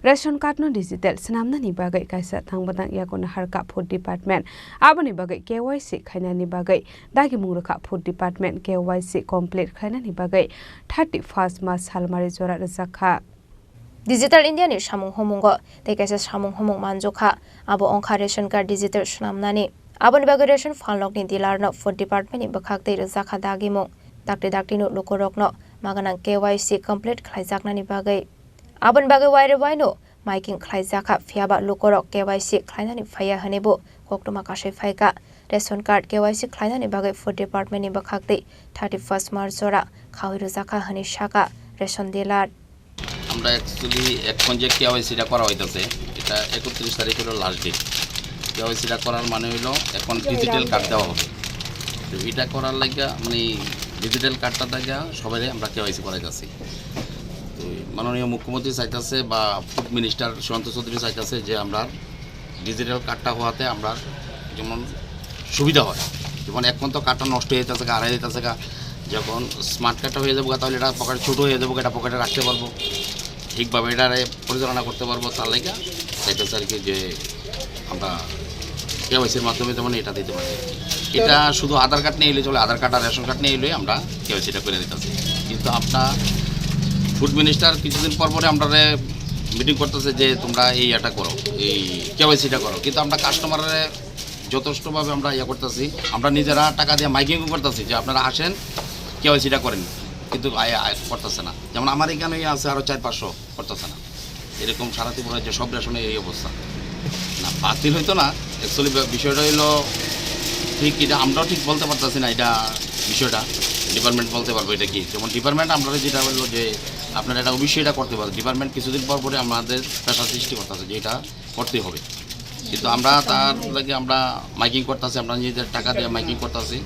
Ration card no digital senamna ni bagai kaisa thangbadang yakon harka food department aboni bagai KYC khaina ni bagai dagi mungrakha food department KYC complete khaina ni bagai 31st March salmari jora zakha Digital India ni samung homungo tekaisa samung homung manjokha abo ongkha ration card digital sunamnani aboni bagai ration falok ni dealer no food department ni bakhak tei zakha dagi mung dakti no lokorok no maganang KYC complete khlaijakna ni bagai aboni bagai waire waino miking khlaijaka phiaba lokorok KYC khlainani phaya hanebo koktoma kasai phaika ration card KYC khlainani bagai food department ni bakhak tei 31st March jora khawiro zakha hani shaka ration dealer আমরা actually এখন যে কেওয়াইসিটা করা হইতাছে এটা 31 তারিখ হলো last date কেওয়াইসিটা করার মানে হলো এখন ডিজিটাল কার্ড দেওয়া হবে তো এটা করার লাগা মানে ডিজিটাল কার্ডটা দেখা সবাই আমরা কেওয়াইসি করাইতাছি তো মাননীয় মুখ্যমন্ত্রী চাইতাছে বা ফুড মিনিস্টার সুশান্ত চৌধুরী চাইতাছে যে আমরা ডিজিটাল কার্ডটা হওয়াতে আমরা যেমন সুবিধা হয় যেমন এখন তো কার্ডটা নষ্ট হয়ে যেতেছে হারাই যেতেছে যখন স্মার্ট কার্ডটা হয়ে যাবো তাহলে এটা পকেটে ছোটো হয়ে যাবো এটা পকেটে রাখতে পারবো ঠিকভাবে এটা পরিচালনা করতে পারবো তার লাগে চাইতেছে আর কি যে আমরা কেওয়াইসির মাধ্যমে যেমন এটা দিতে পারি এটা শুধু আধার কার্ড নিয়ে এলে চলে আধার কার্ড আর রেশন কার্ড নিয়ে এলে আমরা কেওয়াইসিটা করে দিতেছি কিন্তু আপনার ফুড মিনিস্টার কিছুদিন পর পরে আমরা মিটিং করতেছে যে তোমরা এই এটা করো এই কেওয়াইসিটা করো কিন্তু আমরা কাস্টমারের যথেষ্টভাবে আমরা ইয়ে করতেছি আমরা নিজেরা টাকা দিয়ে মাইকিংও করতেছি যে আপনারা আসেন কেওয়াইসিটা করেন কিন্তু করতেছে না যেমন আমার এখানে আছে আরও 400-500 করতেছে না এরকম সারা ত্রিপুরার যে সব রেশনে এই অবস্থা না বাতিল হইতো না অ্যাকচুয়ালি বিষয়টা হলো ঠিক এটা আমরাও ঠিক বলতে পারতেছি না এটা বিষয়টা ডিপার্টমেন্ট বলতে পারবো এটা কি যেমন ডিপার্টমেন্ট আমরা যেটা বললো যে আপনারা এটা অবশ্যই এটা করতে পারবেন ডিপার্টমেন্ট কিছুদিন পর পরে আমাদের পেশা সৃষ্টি করতেছে যে এটা করতেই হবে কিন্তু আমরা তার লাগে আমরা মাইকিং করতেছি আমরা নিজেদের টাকা দিয়ে মাইকিং করতেছি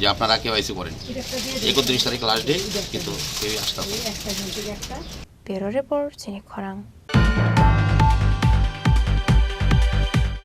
যে আপনারা কেওয়াইসি করেন 31 তারিখ লাস্ট ডে কিন্তু কেউই আসতে ব্যুরো রিপোর্ট চিনি খরাং।